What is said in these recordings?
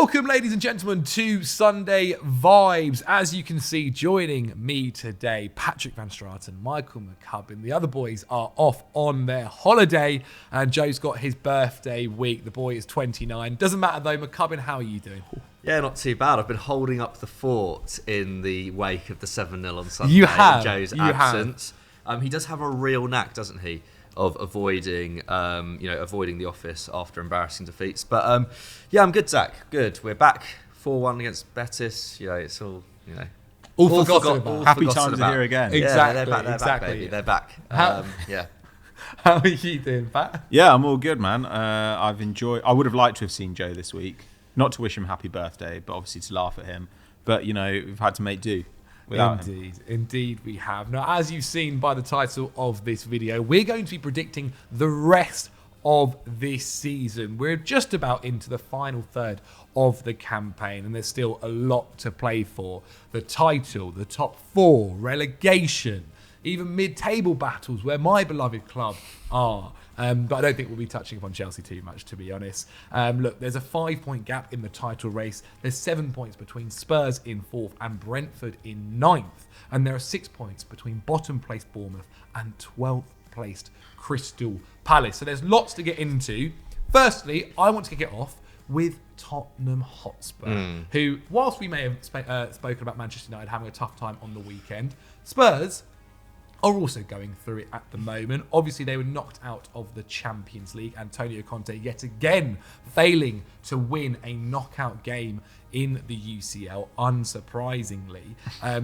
Welcome, ladies and gentlemen, to Sunday Vibes. As you can see, joining me today, Patrick Van Straten, Michael McCubbin. The other boys are off on their holiday, and Joe's got his birthday week. The boy is 29. Doesn't matter though, McCubbin, how are you doing? Yeah, not too bad. I've been holding up the fort in the wake of the 7-0 on Sunday. You have. In Joe's absence. He does have a real knack, doesn't he, of avoiding the office after embarrassing defeats. But yeah, I'm good, Zach. Good. We're back 4-1 against Betis. It's all All forgotten about. Happy times are here again. Exactly. Yeah, they're back, baby. They're back. Yeah. How are you doing, Pat? Yeah, I'm all good, man. I would have liked to have seen Joe this week. Not to wish him happy birthday, but obviously to laugh at him. But, we've had to make do without him. Indeed we have. Now, as you've seen by the title of this video, we're going to be predicting the rest of this season. We're just about into the final third of the campaign, and there's still a lot to play for. The title, the top four, relegation, even mid-table battles where my beloved club are. But I don't think we'll be touching upon Chelsea too much, to be honest. Look, there's a 5-point gap in the title race. There's 7 points between Spurs in 4th and Brentford in 9th. And there are 6 points between bottom-placed Bournemouth and 12th-placed Crystal Palace. So there's lots to get into. Firstly, I want to kick it off with Tottenham Hotspur, who, whilst we may have spoken about Manchester United having a tough time on the weekend, Spurs are also going through it at the moment. Obviously, they were knocked out of the Champions League. Antonio Conte yet again failing to win a knockout game in the UCL, unsurprisingly.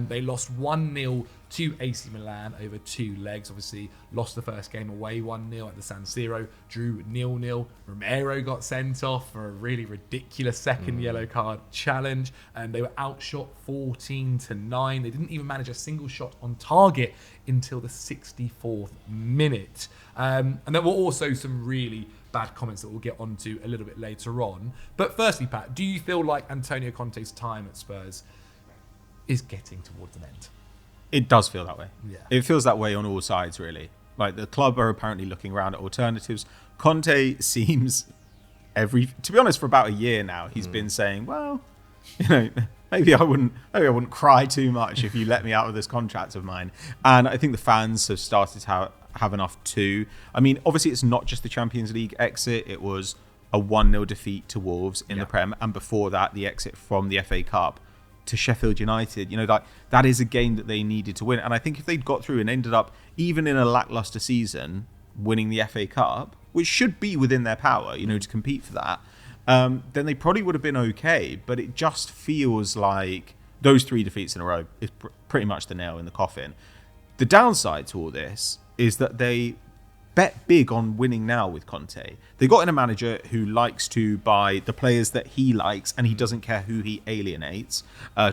They lost 1-0 to AC Milan over 2 legs. Obviously, lost the first game away 1-0 at the San Siro, drew 0-0. Romero got sent off for a really ridiculous second yellow card challenge, and they were outshot 14-9. They didn't even manage a single shot on target until the 64th minute. And there were also some really bad comments that we'll get onto a little bit later on. But firstly, Pat, do you feel like Antonio Conte's time at Spurs is getting towards an end? It does feel that way. Yeah. It feels that way on all sides, really. Like, the club are apparently looking around at alternatives. Conte seems to be honest, for about a year now, he's been saying, well, maybe I wouldn't cry too much if you let me out of this contract of mine. And I think the fans have started to have enough too. I mean, obviously it's not just the Champions League exit. It was a 1-0 defeat to Wolves in the Prem, and before that, the exit from the FA Cup to Sheffield United. That is a game that they needed to win. And I think if they'd got through and ended up, even in a lacklustre season, winning the FA Cup, which should be within their power, to compete for that, then they probably would have been okay. But it just feels like those 3 defeats in a row is pretty much the nail in the coffin. The downside to all this is that they bet big on winning now with Conte. They got in a manager who likes to buy the players that he likes, and he doesn't care who he alienates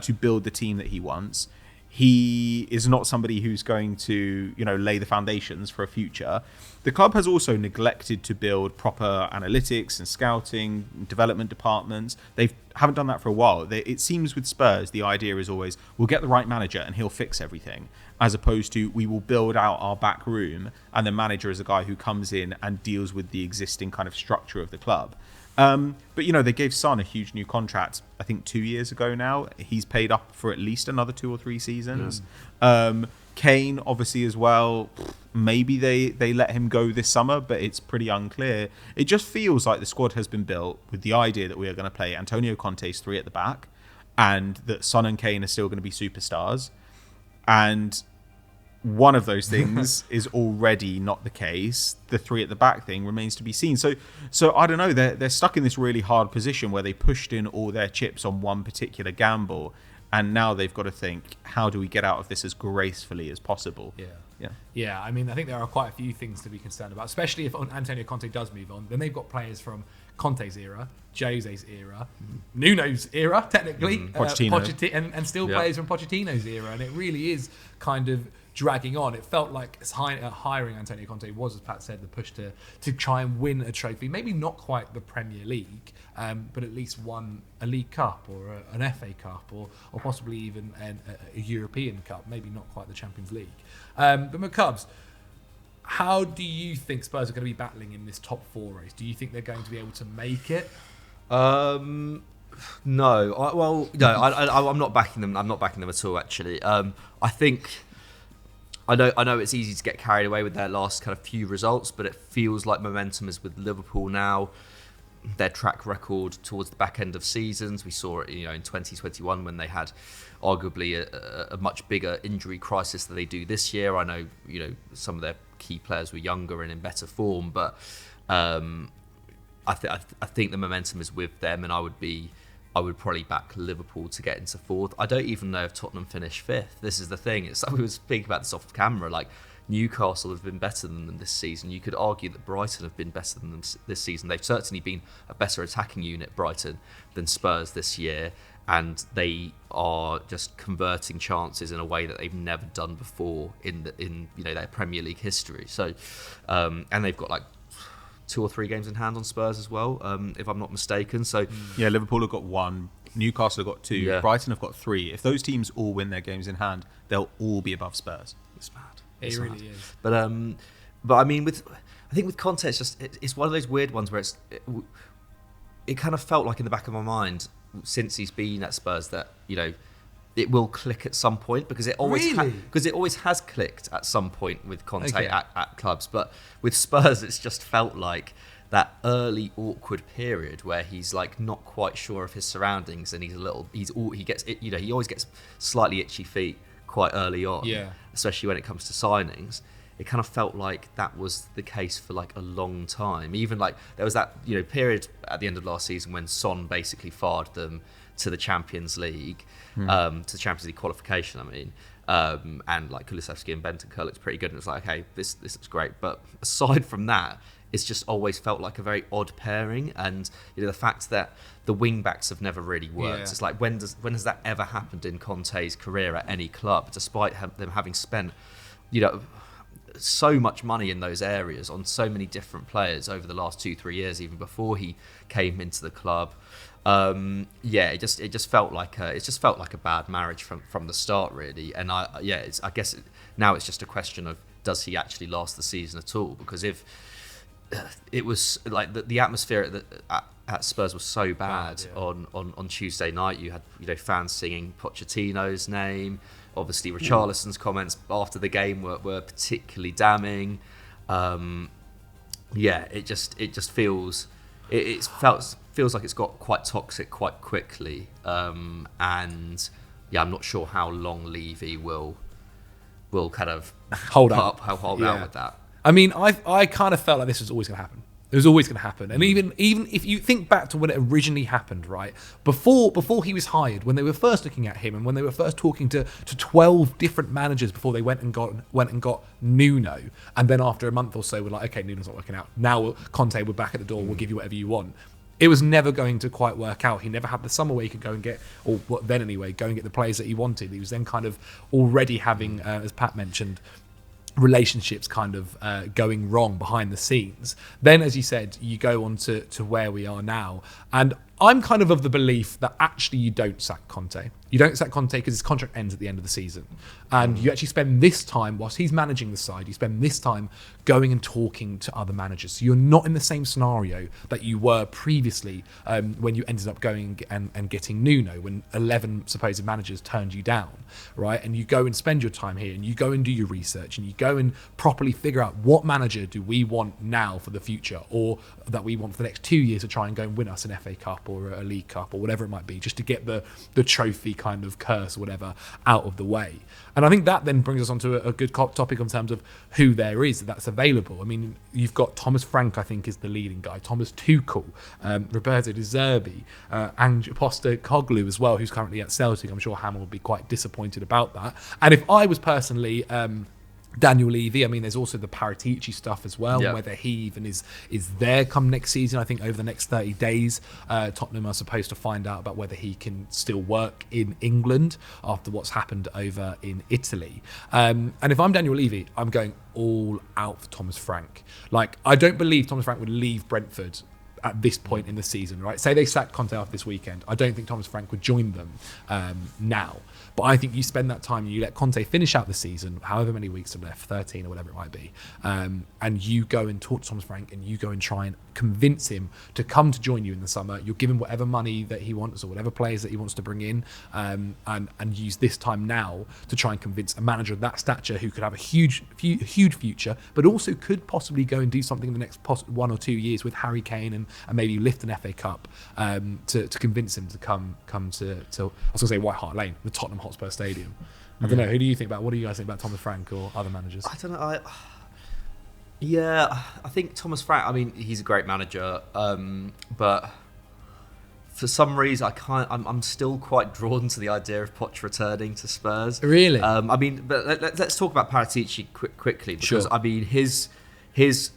to build the team that he wants. He is not somebody who's going to, lay the foundations for a future. The club has also neglected to build proper analytics and scouting, development departments. They haven't done that for a while. It seems with Spurs, the idea is always, we'll get the right manager and he'll fix everything, as opposed to we will build out our back room and the manager is a guy who comes in and deals with the existing kind of structure of the club. But they gave Son a huge new contract, I think 2 years ago now. He's paid up for at least another 2 or 3 seasons. Kane, obviously, as well. Maybe they let him go this summer, but it's pretty unclear. It just feels like the squad has been built with the idea that we are going to play Antonio Conte's 3 at the back, and that Son and Kane are still going to be superstars. And one of those things is already not the case. The 3 at the back thing remains to be seen. So I don't know. They're stuck in this really hard position where they pushed in all their chips on one particular gamble, and now they've got to think, how do we get out of this as gracefully as possible? Yeah. I mean, I think there are quite a few things to be concerned about, especially if Antonio Conte does move on. Then they've got players from Conte's era, Jose's era, Nuno's era, technically, Pochettino. and still players from Pochettino's era, and it really is kind of dragging on. It felt like hiring Antonio Conte was, as Pat said, the push to try and win a trophy. Maybe not quite the Premier League, but at least won a League Cup or an FA Cup or possibly even a European Cup. Maybe not quite the Champions League. But McCubs, how do you think Spurs are going to be battling in this top 4 race? Do you think they're going to be able to make it? No, I'm not backing them. I'm not backing them at all. Actually, I think I know it's easy to get carried away with their last kind of few results, but it feels like momentum is with Liverpool now. Their track record towards the back end of seasons, we saw it, in 2021 when they had arguably a much bigger injury crisis than they do this year. I know, some of their key players were younger and in better form, but I think the momentum is with them, and I would probably back Liverpool to get into fourth. I don't even know if Tottenham finish fifth. This is the thing. It's like we were speaking about this off camera. Like, Newcastle have been better than them this season. You could argue that Brighton have been better than them this season. They've certainly been a better attacking unit, Brighton, than Spurs this year, and they are just converting chances in a way that they've never done before in their Premier League history. So, and they've got like 2 or 3 games in hand on Spurs as well, if I'm not mistaken. So yeah, Liverpool have got 1, Newcastle have got 2, Yeah. Brighton have got 3. If those teams all win their games in hand, they'll all be above Spurs. it's mad. It It's really mad. is. But I mean, I think with Conte, it's one of those weird ones where it kind of felt like in the back of my mind since he's been at Spurs that it will click at some point, because it always Really? it always has clicked at some point with Conte Okay. at clubs. But with Spurs, it's just felt like that early awkward period where he's like not quite sure of his surroundings, and he always gets slightly itchy feet quite early on, Yeah. especially when it comes to signings. It kind of felt like that was the case for like a long time. Even like there was that period at the end of last season when Son basically fired them to the Champions League, to the Champions League qualification. I mean, and like Kulusevski and Bentancur looked pretty good, and it's like, okay, this looks great. But aside from that, it's just always felt like a very odd pairing, and the fact that the wing backs have never really worked. Yeah. It's like when has that ever happened in Conte's career at any club, despite them having spent so much money in those areas on so many different players over the last 2-3 years, even before he came into the club. It just felt like a bad marriage from the start, really. And I guess now it's just a question of, does he actually last the season at all? Because if it was like the atmosphere at Spurs was so bad on Tuesday night. You had fans singing Pochettino's name. Obviously, Richarlison's comments after the game were particularly damning. It just feels like it's got quite toxic quite quickly. And I'm not sure how long Levy will kind of Hold out with that. I mean, I kind of felt like this was always going to happen. It was always going to happen. And even if you think back to when it originally happened, right? Before he was hired, when they were first looking at him and when they were first talking to 12 different managers before they went and got Nuno, and then after a month or so, we're like, okay, Nuno's not working out. Now Conte, we're back at the door. We'll give you whatever you want. It was never going to quite work out. He never had the summer where he could go and get, or what then anyway, go and get the players that he wanted. He was then kind of already having, as Pat mentioned, relationships kind of going wrong behind the scenes. Then, as you said, you go on to where we are now. And I'm kind of the belief that actually you don't sack Conte. You don't sack Conte because his contract ends at the end of the season. And you actually spend this time, whilst he's managing the side, you spend this time going and talking to other managers. So you're not in the same scenario that you were previously when you ended up going and getting Nuno, when 11 supposed managers turned you down, right? And you go and spend your time here, and you go and do your research, and you go and properly figure out what manager do we want now for the future, or that we want for the next 2 years to try and go and win us an FA Cup or a League Cup or whatever it might be, just to get the trophy kind of curse or whatever out of the way. And I think that then brings us on to a good topic in terms of who there is that's available. I mean, you've got Thomas Frank, I think, is the leading guy, Thomas Tuchel, Roberto De Zerbi, and Postecoglou as well, who's currently at Celtic. I'm sure Hammer will be quite disappointed about that. And if I was personally Daniel Levy, I mean, there's also the Paratici stuff as well, whether he even is there come next season. I think over the next 30 days, Tottenham are supposed to find out about whether he can still work in England after what's happened over in Italy. And if I'm Daniel Levy, I'm going all out for Thomas Frank. Like, I don't believe Thomas Frank would leave Brentford at this point in the season, right? Say they sacked Conte after this weekend. I don't think Thomas Frank would join them now. But I think you spend that time and you let Conte finish out the season, however many weeks are left, 13 or whatever it might be, and you go and talk to Thomas Frank and you go and try and convince him to come to join you in the summer. You'll give him whatever money that he wants or whatever players that he wants to bring in, and use this time now to try and convince a manager of that stature who could have a huge future, but also could possibly go and do something in the next 1 or 2 years with Harry Kane and maybe lift an FA Cup to convince him to come to I was going to say White Hart Lane, the Tottenham Hotspur Stadium. I don't know. Who do you think about? What do you guys think about Thomas Frank or other managers? I don't know. I think Thomas Frank. I mean, he's a great manager, but for some reason, I'm still quite drawn to the idea of Poch returning to Spurs. Really? I mean, but let's talk about Paratici quickly because Sure. I mean his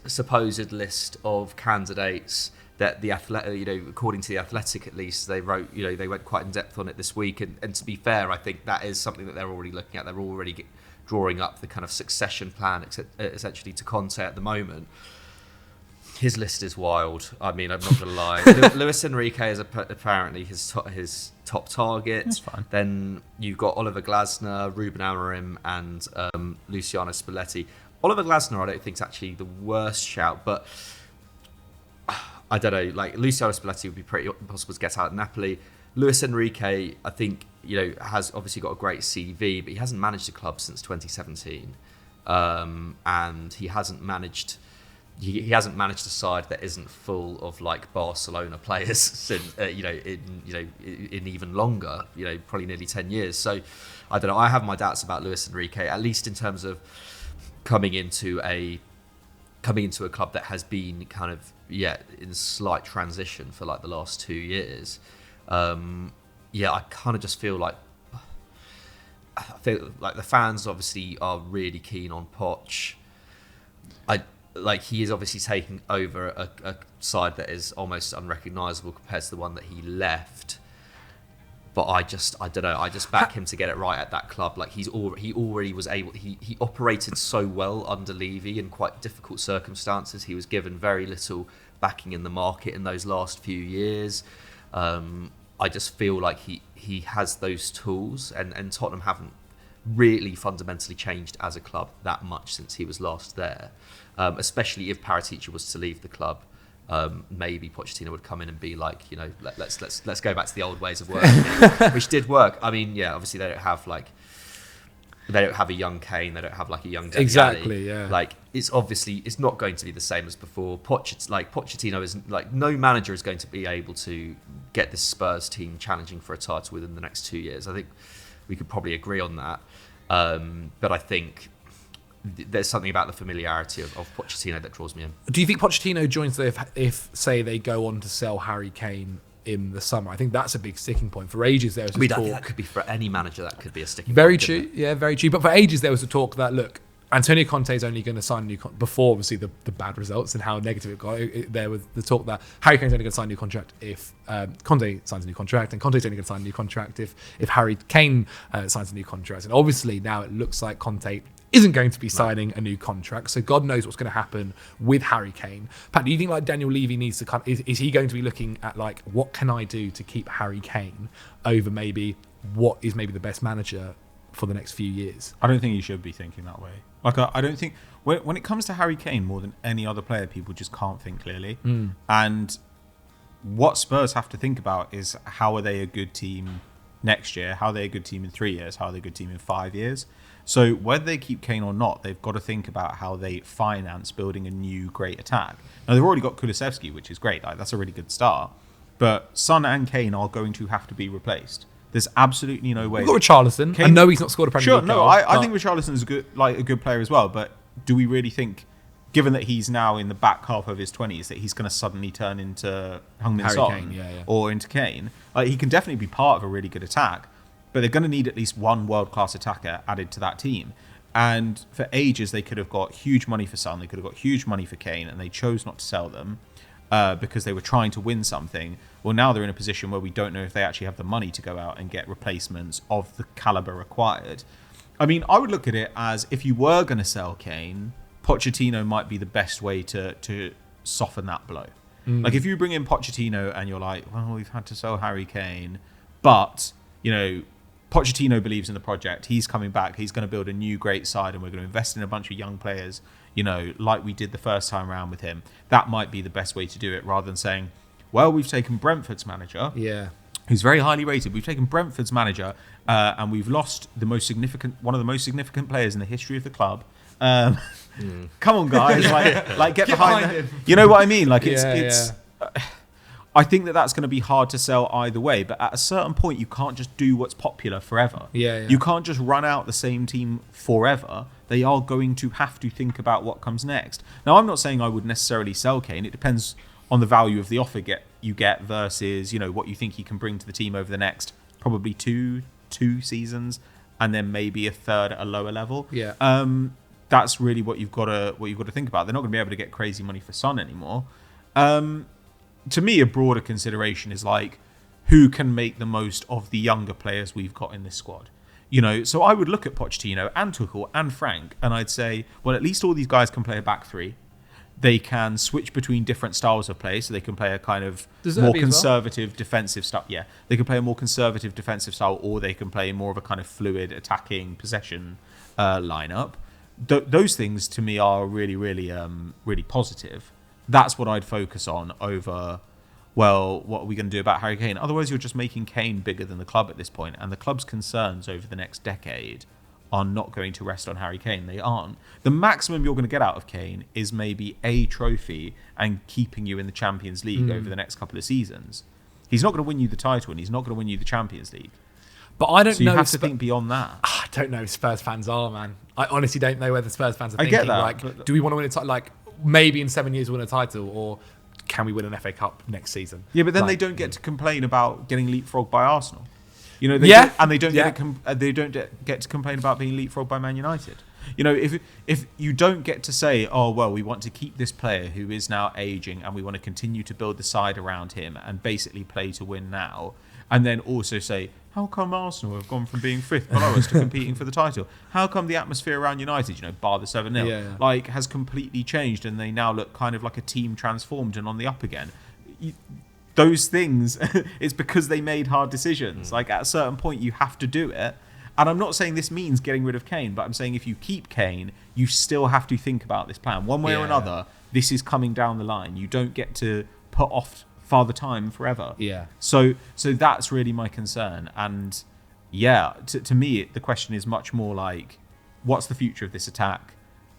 supposed list of candidates that the Athletic, according to the Athletic at least, they wrote, they went quite in depth on it this week. And to be fair, I think that is something that they're already looking at. They're already drawing up the kind of succession plan, essentially, to Conte at the moment. His list is wild. I mean, I'm not going to lie. Luis Enrique is apparently his top target. That's fine. Then you've got Oliver Glasner, Ruben Amorim, and Luciano Spalletti. Oliver Glasner, I don't think is actually the worst shout, but I don't know. Like Luciano Spalletti would be pretty impossible to get out at Napoli. Luis Enrique, I think, has obviously got a great CV, but he hasn't managed a club since 2017, and he hasn't managed. He hasn't managed a side that isn't full of like Barcelona players since in even longer, probably nearly 10 years. So I don't know. I have my doubts about Luis Enrique, at least in terms of coming into a club that has been kind of in slight transition for like the last 2 years. I kind of just feel like the fans obviously are really keen on Poch. He is obviously taking over a side that is almost unrecognisable compared to the one that he left. But I don't know. I just back him to get it right at that club. Like he already was able. He operated so well under Levy in quite difficult circumstances. He was given very little backing in the market in those last few years. I just feel like he has those tools, and Tottenham haven't really fundamentally changed as a club that much since he was last there. Especially if Paratici was to leave the club, maybe Pochettino would come in and be like, let's go back to the old ways of working, which did work. I mean, obviously they don't have a young Kane, they don't have like a young Dele Exactly, Alli. yeah. Like it's not going to be the same as before. Pochettino is like, no manager is going to be able to get this Spurs team challenging for a title within the next 2 years. I think we could probably agree on that. But I think there's something about the familiarity of Pochettino that draws me in. Do you think Pochettino joins if say they go on to sell Harry Kane in the summer? I think that's a big sticking point. For ages there was I talk. think that could be for any manager. That could be a sticking Very point. true, yeah, very true. But for ages there was a talk that, look, Antonio Conte is only going to sign a new before obviously the bad results and how negative it got. There was the talk that Harry Kane's only going to sign a new contract if Conte signs a new contract, and Conte's only going to sign a new contract if Harry Kane signs a new contract. And obviously now it looks like Conte isn't going to be signing a new contract, so God knows what's going to happen with Harry Kane. Pat, do you think like Daniel Levy needs to is he going to be looking at like, what can I do to keep Harry Kane over maybe what is maybe the best manager for the next few years? I don't think you should be thinking that way. Like, I don't think when it comes to Harry Kane, more than any other player, people just can't think clearly. And what Spurs have to think about is, how are they a good team next year? How are they a good team in 3 years? How are they a good team in 5 years? So whether they keep Kane or not, they've got to think about how they finance building a new great attack. Now, they've already got Kulusevski, which is great. Like, that's a really good start. But Son and Kane are going to have to be replaced. There's absolutely no way. We've got Richarlison. Kane, I know he's not scored a Premier League goal. I think Richarlison is a good player as well. But do we really think, given that he's now in the back half of his 20s, that he's going to suddenly turn into Heung-min Son or into Kane? He can definitely be part of a really good attack, but they're going to need at least one world-class attacker added to that team. And for ages, they could have got huge money for Son, they could have got huge money for Kane, and they chose not to sell them because they were trying to win something. Well, now they're in a position where we don't know if they actually have the money to go out and get replacements of the caliber required. I mean, I would look at it as, if you were going to sell Kane, Pochettino might be the best way to soften that blow. Like if you bring in Pochettino and you're like, well, we've had to sell Harry Kane, but Pochettino believes in the project. He's coming back. He's going to build a new great side, and we're going to invest in a bunch of young players, like we did the first time around with him. That might be the best way to do it, rather than saying, well, we've taken Brentford's manager, who's very highly rated. We've taken Brentford's manager, and we've lost one of the most significant players in the history of the club. Come on, guys! Like get behind him. You know what I mean? Like it's. I think that's going to be hard to sell either way, but at a certain point, you can't just do what's popular forever. You can't just run out the same team forever. They are going to have to think about what comes next. Now, I'm not saying I would necessarily sell Kane. It depends on the value of the offer you get versus what you think he can bring to the team over the next probably two seasons, and then maybe a third at a lower level. That's really what you've got to think about. They're not going to be able to get crazy money for Son anymore. To me, a broader consideration is like, who can make the most of the younger players we've got in this squad? So I would look at Pochettino and Tuchel and Frank, and I'd say, well, at least all these guys can play a back three. They can switch between different styles of play, so they can play a kind of more conservative defensive style. Yeah, they can play a more conservative defensive style, or they can play more of a kind of fluid attacking possession lineup. Those things to me are really, really, really positive. That's what I'd focus on over, well, what are we going to do about Harry Kane? Otherwise, you're just making Kane bigger than the club at this point, and the club's concerns over the next decade are not going to rest on Harry Kane. They aren't. The maximum you're going to get out of Kane is maybe a trophy and keeping you in the Champions League over the next couple of seasons. He's not going to win you the title, and he's not going to win you the Champions League. But I don't know. You have to think beyond that. I don't know if Spurs fans are, man. I honestly don't know where the Spurs fans are thinking. I get that, like, do we want to win a title? Like, maybe in 7 years we'll win a title, or can we win an FA Cup next season? Yeah, but then they don't get to complain about getting leapfrogged by Arsenal. They don't get to complain about being leapfrogged by Man United. If you don't get to say, oh well, we want to keep this player who is now aging, and we want to continue to build the side around him and basically play to win now, and then also say, how come Arsenal have gone from being fifth below us to competing for the title? How come the atmosphere around United, bar the 7-0, has completely changed, and they now look kind of like a team transformed and on the up again? Those things, it's because they made hard decisions. Like, at a certain point, you have to do it. And I'm not saying this means getting rid of Kane, but I'm saying if you keep Kane, you still have to think about this plan. One way or another, this is coming down the line. You don't get to put off Father Time forever. So that's really my concern. And to me, the question is much more like, what's the future of this attack?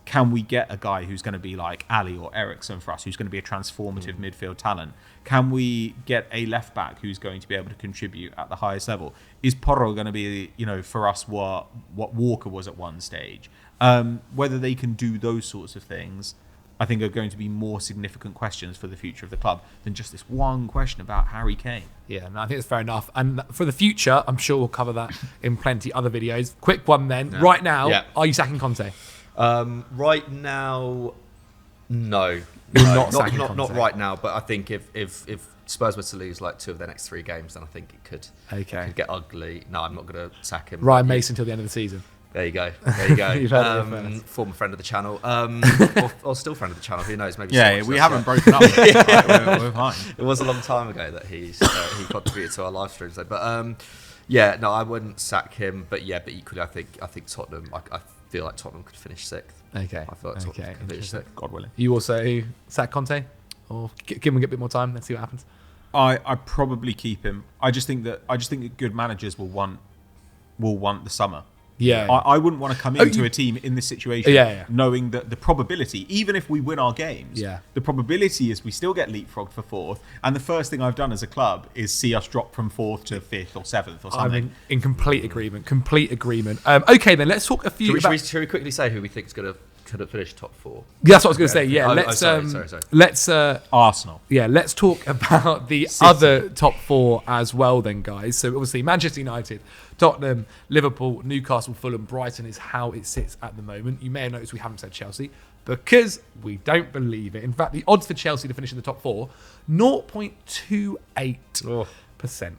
Can we get a guy who's going to be like Ali or Eriksen for us, who's going to be a transformative midfield talent? Can we get a left back who's going to be able to contribute at the highest level? Is Porro going to be, for us what Walker was at one stage? Whether they can do those sorts of things, I think are going to be more significant questions for the future of the club than just this one question about Harry Kane. Yeah, no, I think it's fair enough. And for the future, I'm sure we'll cover that in plenty other videos. Quick one then. Yeah. Right now, are you sacking Conte? Right now, no. Not right now, but I think if Spurs were to lose like 2 of their next 3 games, then I think it could get ugly. No, I'm not going to sack him. Ryan Mason till the end of the season. There you go. You've heard it former friend of the channel, or still friend of the channel. Who knows? Maybe. We haven't broken up. We're fine. It was a long time ago that he contributed to our live streams. But I wouldn't sack him. But equally, I think Tottenham. I feel like Tottenham could finish 6th. Okay. I feel like Tottenham could finish 6th. God willing. You also sack Conte, or give him a bit more time. Let's see what happens. I probably keep him. I just think that good managers will want the summer. Yeah, I wouldn't want to come into a team in this situation knowing that the probability, even if we win our games, the probability is we still get leapfrogged for 4th, and the first thing I've done as a club is see us drop from 4th to 5th or 7th or something. I'm in complete agreement. Okay, then let's talk a few. Should we quickly say who we think is going to could have finished top 4? Yeah, that's what I was going to say. Yeah, sorry. Let's Arsenal. Yeah, let's talk about the other top 4 as well, then, guys. So obviously, Manchester United, Tottenham, Liverpool, Newcastle, Fulham, Brighton is how it sits at the moment. You may have noticed we haven't said Chelsea because we don't believe it. In fact, the odds for Chelsea to finish in the top 4, 0.28.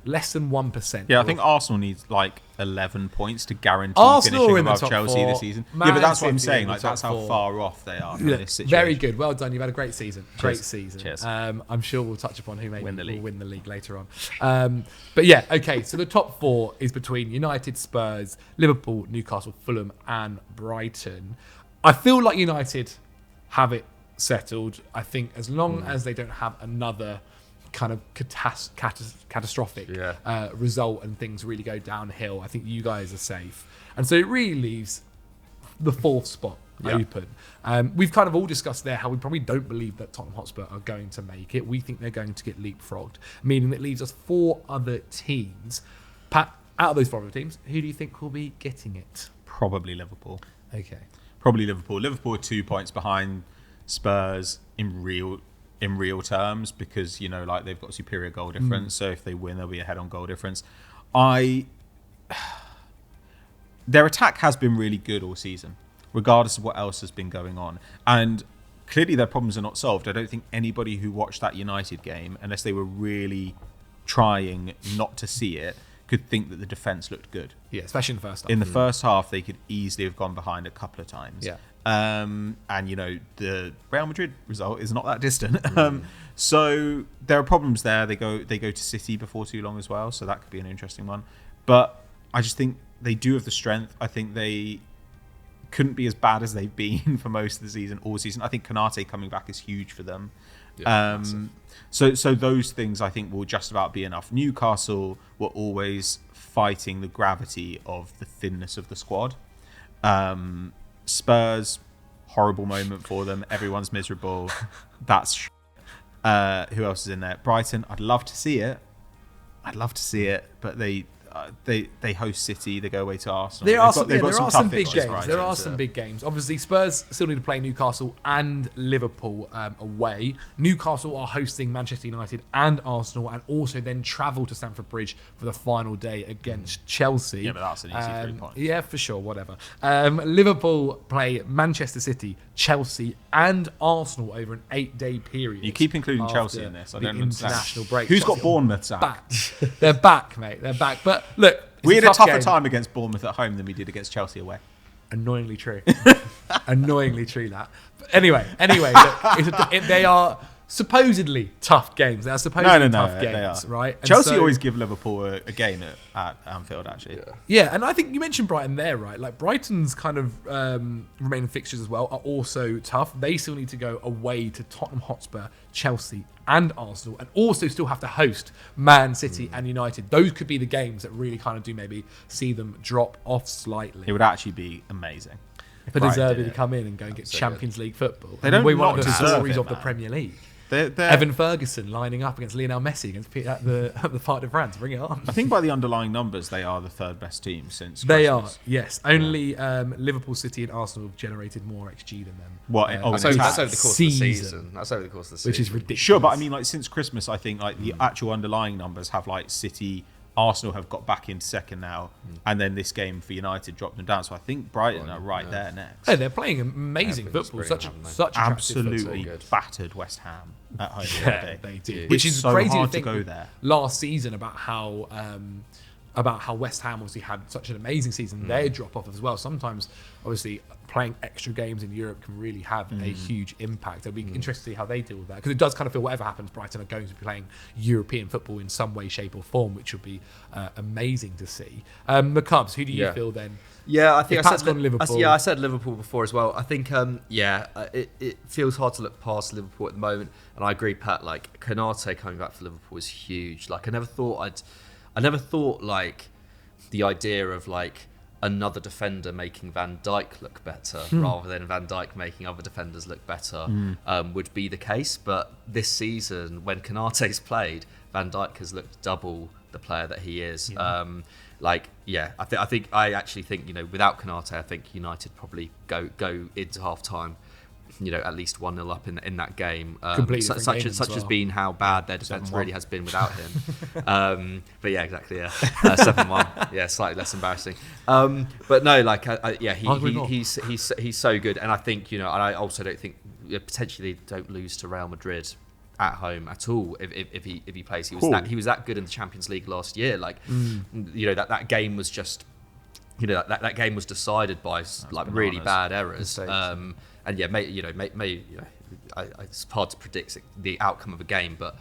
less than 1%. Yeah, I think Arsenal needs like 11 points to guarantee Arsenal finishing are in the above top Chelsea 4. this season. Man Yeah, but that's what I'm City saying. in the Like, that's top how 4. far off they are from Yeah, this situation. very good. Well done. You've had a great season. Great Cheers. season. Cheers. I'm sure we'll touch upon who maybe Win the will league. win the league later on. But yeah, okay. So the top 4 is between United, Spurs, Liverpool, Newcastle, Fulham, and Brighton. I feel like United have it settled. I think as long as they don't have another kind of catastrophic result and things really go downhill, I think you guys are safe. And so it really leaves the 4th spot open. We've kind of all discussed there how we probably don't believe that Tottenham Hotspur are going to make it. We think they're going to get leapfrogged, meaning that leaves us 4 other teams. Pat, out of those 4 other teams, who do you think will be getting it? Probably Liverpool. Okay. Probably Liverpool. Liverpool are 2 points behind Spurs in real terms because, you know, like they've got superior goal difference. So if they win, they'll be ahead on goal difference. Their attack has been really good all season, regardless of what else has been going on. And clearly their problems are not solved. I don't think anybody who watched that United game, unless they were really trying not to see it, could think that the defence looked good. Yeah, especially in the first half. In the first half, they could easily have gone behind a couple of times. Yeah. And, you know, the Real Madrid result is not that distant. So there are problems there. They go to City before too long as well, so that could be an interesting one. But I just think they do have the strength. I think they couldn't be as bad as they've been for most of the season, all season. I think Konate coming back is huge for them. Yeah, so those things I think will just about be enough. Newcastle were always fighting the gravity of the thinness of the squad. Spurs, horrible moment for them. Everyone's miserable. That's who else is in there? Brighton, I'd love to see it, but they host City, they go away to Arsenal. There are tough some big fixtures, games. right? There are some big games. Obviously, Spurs still need to play Newcastle and Liverpool away. Newcastle are hosting Manchester United and Arsenal, and also then travel to Stamford Bridge for the final day against Chelsea. Yeah, but that's an easy 3 points. Yeah, for sure, whatever. Liverpool play Manchester City, Chelsea, and Arsenal over an 8-day period. You keep including after Chelsea in this. I the don't understand. international break. Who's got Chelsea Bournemouth, Zach? back? They're back, mate. They're back. But look, it's We had a tough tougher game. time against Bournemouth at home than we did against Chelsea away. Annoyingly true. Annoyingly true, that. But anyway, look, they are supposedly tough games. They are supposedly tough they games, are. right? And Chelsea so- always give Liverpool a game at Anfield, actually. Yeah, and I think you mentioned Brighton there, right? Like Brighton's kind of remaining fixtures as well are also tough. They still need to go away to Tottenham Hotspur, Chelsea, and Arsenal, and also still have to host Man City and United. Those could be the games that really kind of do maybe see them drop off slightly. It would actually be amazing. if For Brighton Deservy did to it. come in and go and get So Champions League football. They don't We're one not of the deserve stories it, of the man. Premier League. They're- Evan Ferguson lining up against Lionel Messi at the Parc de France. Bring it on. I think by the underlying numbers, they are the third best team since They Christmas. are, yes. Only Liverpool, City, and Arsenal have generated more XG than them. What? Oh, That's in over, attack? that's over the course of the season. That's over the course of the season. Which is ridiculous. Sure, but I mean, like since Christmas, I think like the actual underlying numbers have like City, Arsenal have got back into second now, and then this game for United dropped them down. So I think Brighton are right there next. Hey, they're playing amazing Yeah, football. brilliant, Such haven't they? attractive Absolutely football. battered West Ham at home the Yeah, other day. they did. Yeah. Which It's is so crazy hard to think to go there. last season about how West Ham obviously had such an amazing season. Their drop off as well. Sometimes, obviously, playing extra games in Europe can really have a huge impact. It'll be interesting to see how they deal with that, because it does kind of feel whatever happens, Brighton are going to be playing European football in some way, shape, or form, which would be amazing to see. The Cubs, who do you Yeah. feel then? Yeah, I think If I Pat's said gone Liverpool- I said Liverpool before as well. I think it feels hard to look past Liverpool at the moment, and I agree, Pat. Like Konate coming back for Liverpool is huge. Like I never thought like the idea of like another defender making Van Dijk look better rather than Van Dijk making other defenders look better would be the case. But this season, when Konate's played, Van Dijk has looked double the player that he is. I actually think without Konate, I think United probably go into half time, at least 1-0 up in that game. Completely different game as Such has well. been how bad their defence 7-1. really has been without him. But yeah, exactly. Yeah, 7-1. Yeah, slightly less embarrassing. But no, like Arguably not. he's so good, and I think and I also don't think potentially they don't lose to Real Madrid at home at all. If he plays, he was that good in the Champions League last year. Like that game was just that game was decided by really bad errors. And it's hard to predict the outcome of a game, but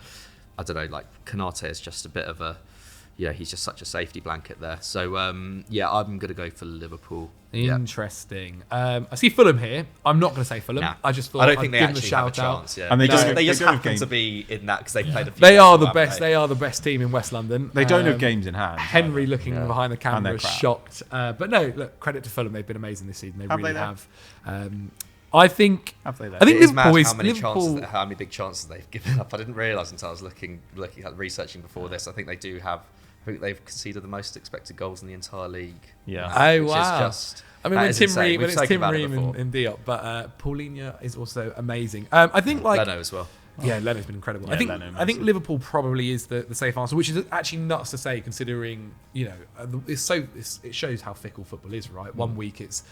I don't know. Like Konate is just a bit of a. He's just such a safety blanket there. So, I'm going to go for Liverpool. Interesting. I see Fulham here. I'm not going to say Fulham. Nah. I just thought I don't I'd think they give them actually a have a shout out. chance. Yeah. And they just don't happen to be in that because they played a few. They are the best. They are the best team in West London. They don't have games in hand. Henry looking behind the camera, they're crap. shocked. But no, look, credit to Fulham. They've been amazing this season. They Have really they, have. I think. Have they, though? I think It is Liverpool mad is how many big chances they've given up. I didn't realise until I was looking at researching before this. I think they do have. I think they've conceded the most expected goals in the entire league. Yeah. Oh, which wow. is just, when it's Tim Ream and Diop, but Paulinho is also amazing. I think Leno as well. Yeah, Leno's been incredible. Yeah, I think Liverpool probably is the safe answer, which is actually nuts to say considering it shows how fickle football is, right? One week it's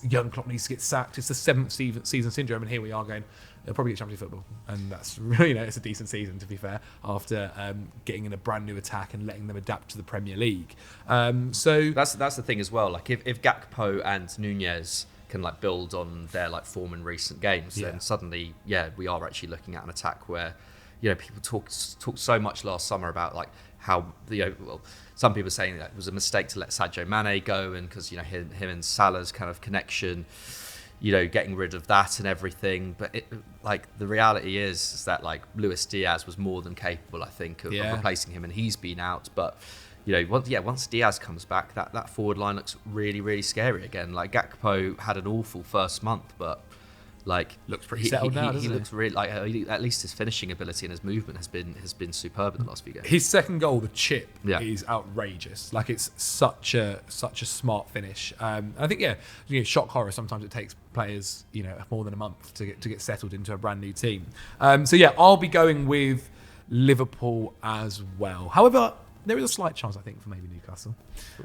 young Klopp needs to get sacked. It's the seventh season syndrome, and here we are going. They'll probably get Champions League football, and that's really it's a decent season to be fair. After getting in a brand new attack and letting them adapt to the Premier League, so that's the thing as well. Like if Gakpo and Nunez can like build on their like form in recent games, then suddenly we are actually looking at an attack where people talked so much last summer about like how some people are saying that it was a mistake to let Sadio Mane go, and because him and Salah's kind of connection, getting rid of that and everything. But the reality is that like Luis Diaz was more than capable, I think, of replacing him, and he's been out. But once Diaz comes back, that forward line looks really, really scary again. Like Gakpo had an awful first month, but like looks pretty settled now. He looks really like at least his finishing ability and his movement has been superb in the last few games. His second goal, the chip, is outrageous. Like it's such a smart finish. I think shock horror. Sometimes it takes players more than a month to get settled into a brand new team. I'll be going with Liverpool as well. However, there is a slight chance, I think, for maybe Newcastle.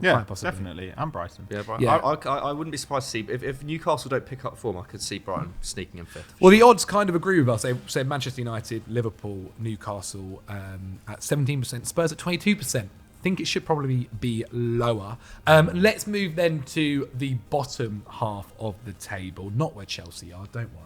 Yeah, definitely. And Brighton. Yeah, Brighton. Yeah. I wouldn't be surprised to see... If Newcastle don't pick up form, I could see Brighton sneaking in fifth. Well, the odds kind of agree with us. They say Manchester United, Liverpool, Newcastle at 17%, Spurs at 22%. I think it should probably be lower. Let's move then to the bottom half of the table. Not where Chelsea are, don't worry.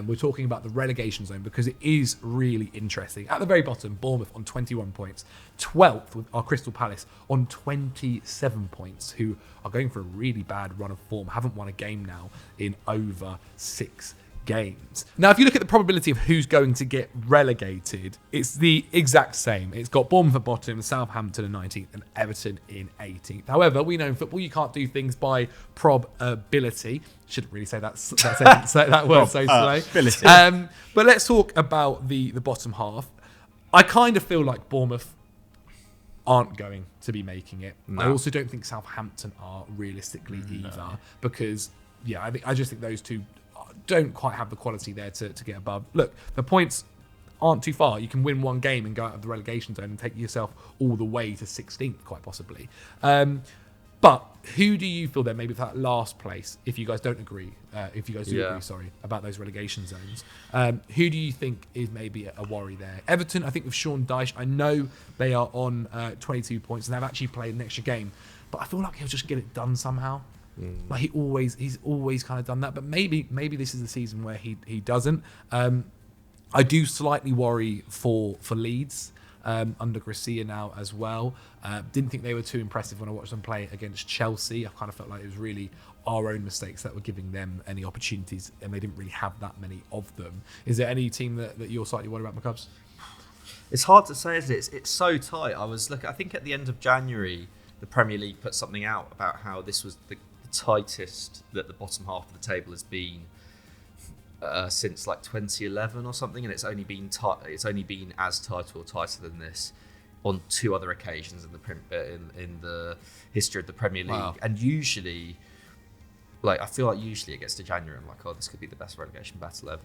We're talking about the relegation zone because it is really interesting. At the very bottom, Bournemouth on 21 points. 12th with our Crystal Palace on 27 points, who are going for a really bad run of form. Haven't won a game now in over 6 games. Now, if you look at the probability of who's going to get relegated, it's the exact same. It's got Bournemouth at bottom, Southampton in 19th, and Everton in 18th. However, we know in football you can't do things by probability. Shouldn't really say that sentence, that word so slow. But let's talk about the bottom half. I kind of feel like Bournemouth aren't going to be making it. No. I also don't think Southampton are realistically either, because I just think those two don't quite have the quality there to get above. Look, the points aren't too far. You can win one game and go out of the relegation zone and take yourself all the way to 16th, quite possibly. But who do you feel then, maybe for that last place, if you guys don't agree, agree, about those relegation zones, who do you think is maybe a worry there? Everton, I think with Sean Dyche, I know they are on 22 points and they've actually played an extra game, but I feel like he'll just get it done somehow. Like he's always kind of done that, but maybe this is the season where he doesn't. I do slightly worry for Leeds under Garcia now as well. Didn't think they were too impressive when I watched them play against Chelsea. I kind of felt like it was really our own mistakes that were giving them any opportunities, and they didn't really have that many of them. Is there any team that you're slightly worried about, McCubs? It's hard to say, isn't it? It's so tight. I think at the end of January, the Premier League put something out about how this was the tightest that the bottom half of the table has been since like 2011 or something, and it's only been as tight or tighter than this on 2 other occasions in the history of the Premier League. Wow. And usually, I feel like usually it gets to January, I'm like, oh, this could be the best relegation battle ever.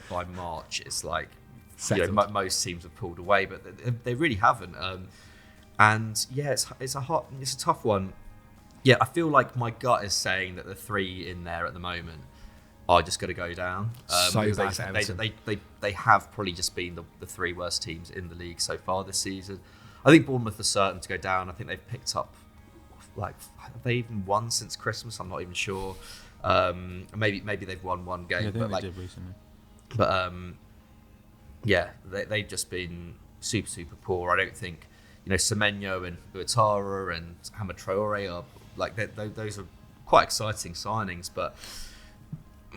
By March, it's like most teams have pulled away, but they really haven't. And it's a tough one. Yeah, I feel like my gut is saying that the 3 in there at the moment are just going to go down. So because bad for Everton. they have probably just been the three worst teams in the league so far this season. I think Bournemouth are certain to go down. I think they've picked up, like, have they even won since Christmas? I'm not even sure. Maybe they've won one game. Yeah, I think but they like, did recently. But yeah, they've just been super poor. I don't think, Semenyo and Ouattara and Hamad Traore are like those are quite exciting signings, but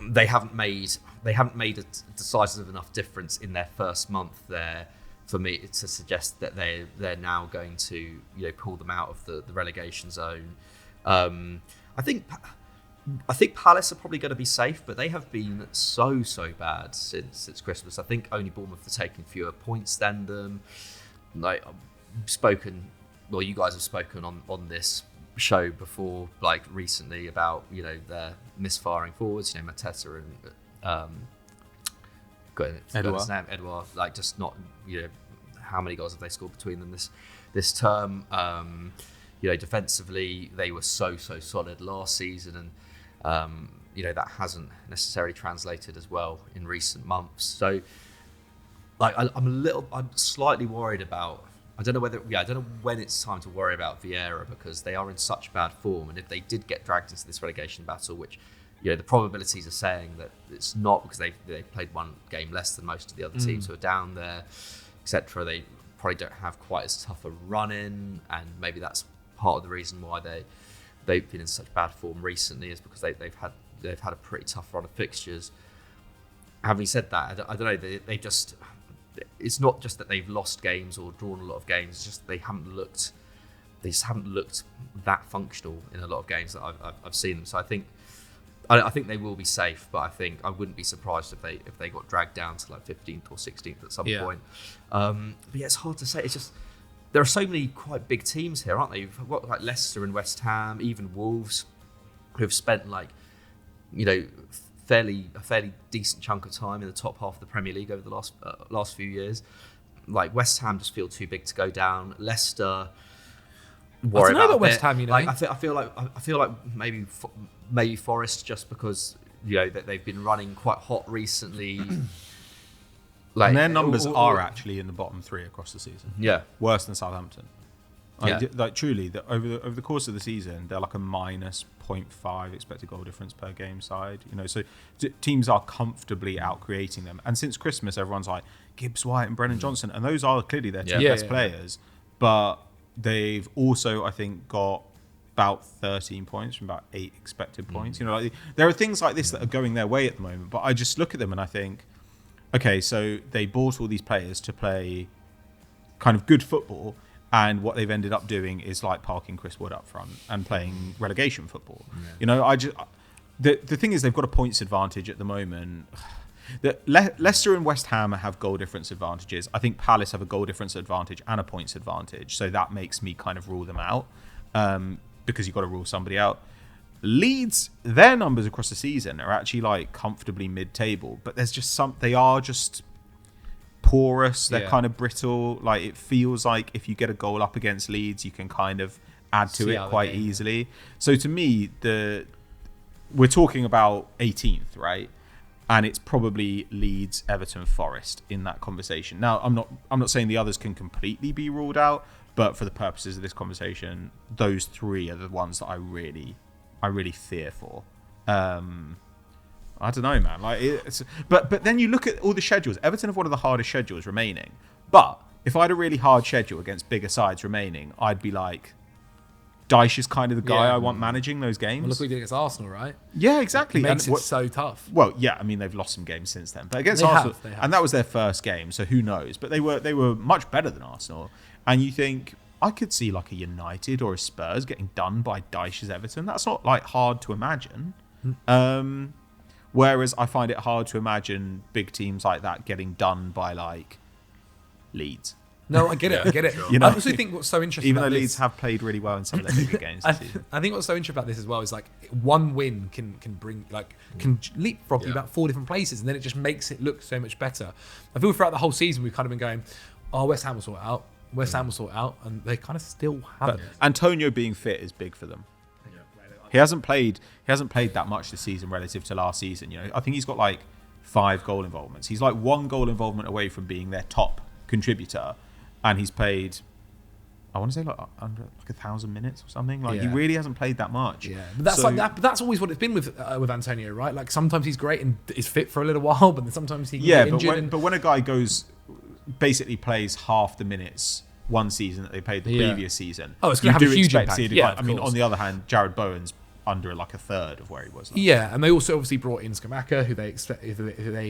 they haven't made a decisive enough difference in their first month there for me to suggest that they're now going to pull them out of the relegation zone. I think Palace are probably going to be safe, but they have been so bad since Christmas. I think only Bournemouth have taken fewer points than them. Like, you guys have spoken on this show before, like recently, about their misfiring forwards. Mateta and Edouard. Like, just not how many goals have they scored between them this term? Defensively they were so solid last season, and that hasn't necessarily translated as well in recent months. So, like, I'm slightly worried about. I don't know when it's time to worry about Vieira, because they are in such bad form, and if they did get dragged into this relegation battle, which the probabilities are saying that it's not, because they've played one game less than most of the other teams who are down there, etc. They probably don't have quite as tough a run in, and maybe that's part of the reason why they've been in such bad form recently, is because they've had a pretty tough run of fixtures. Having said that, I don't know. They just. It's not just that they've lost games or drawn a lot of games. It's just they just haven't looked that functional in a lot of games that I've seen them. So I think they will be safe, but I wouldn't be surprised if they got dragged down to like 15th or 16th at some point. But yeah, it's hard to say. It's just there are so many quite big teams here, aren't they? You've got like Leicester and West Ham, even Wolves, who have spent like a fairly decent chunk of time in the top half of the Premier League over the last few years. Like, West Ham just feel too big to go down. Leicester, worry about West Ham. Like, I feel like maybe Forest, just because that they've been running quite hot recently. Like, and their numbers are actually in the bottom three across the season. Yeah, worse than Southampton. Like truly, over the course of the season, they're like a minus 0.5 expected goal difference per game side. So teams are comfortably out creating them. And since Christmas, everyone's like Gibbs White and Brennan Johnson, and those are clearly their two best players. But they've also, I think, got about 13 points from about 8 expected points. Like, there are things like this that are going their way at the moment. But I just look at them and I think, okay, so they bought all these players to play kind of good football. And what they've ended up doing is like parking Chris Wood up front and playing relegation football. The thing is, they've got a points advantage at the moment. Leicester and West Ham have goal difference advantages. I think Palace have a goal difference advantage and a points advantage. So that makes me kind of rule them out, because you've got to rule somebody out. Leeds, their numbers across the season are actually like comfortably mid-table, but there's just they are just porous. They're kind of brittle. Like, it feels like if you get a goal up against Leeds, you can kind of add to it quite easily. So to me, we're talking about 18th, right? And it's probably Leeds, Everton, Forest in that conversation. Now, I'm not saying the others can completely be ruled out, but for the purposes of this conversation, those three are the ones that I really fear for. I don't know, man. Like, but then you look at all the schedules. Everton have one of the hardest schedules remaining. But if I had a really hard schedule against bigger sides remaining, I'd be like, Dyche is kind of the guy I want managing those games. Well, look what we did against Arsenal, right? Yeah, exactly. It makes it so tough. Well, yeah, I mean, they've lost some games since then, but against Arsenal, they have. And that was their first game, so who knows? But they were much better than Arsenal. And you think, I could see like a United or a Spurs getting done by Dyche's Everton. That's not like hard to imagine. Whereas I find it hard to imagine big teams like that getting done by like Leeds. No, I get it. You know, I also think what's so interesting, even about though this, Leeds have played really well in some of their bigger games this season. I think what's so interesting about this as well is like one win can leapfrog you about 4 different places, and then it just makes it look so much better. I feel throughout the whole season we've kind of been going, West Ham will sort it out. West Ham will sort it out, and they kind of still haven't. But Antonio being fit is big for them. He hasn't played that much this season relative to last season. You know, I think he's got like 5 goal involvements. He's like 1 goal involvement away from being their top contributor, and he's played, I want to say like under like 1,000 minutes or something. Like he really hasn't played that much. Yeah, but that's like that. But that's always what it's been with Antonio, right? Like sometimes he's great and is fit for a little while, but then sometimes he can get injured. But when a guy basically plays half the minutes one season that they played the previous season, it's going to have a huge impact. I mean, on the other hand, Jared Bowen's under like a third of where he was. And they also obviously brought in Skamaka, who they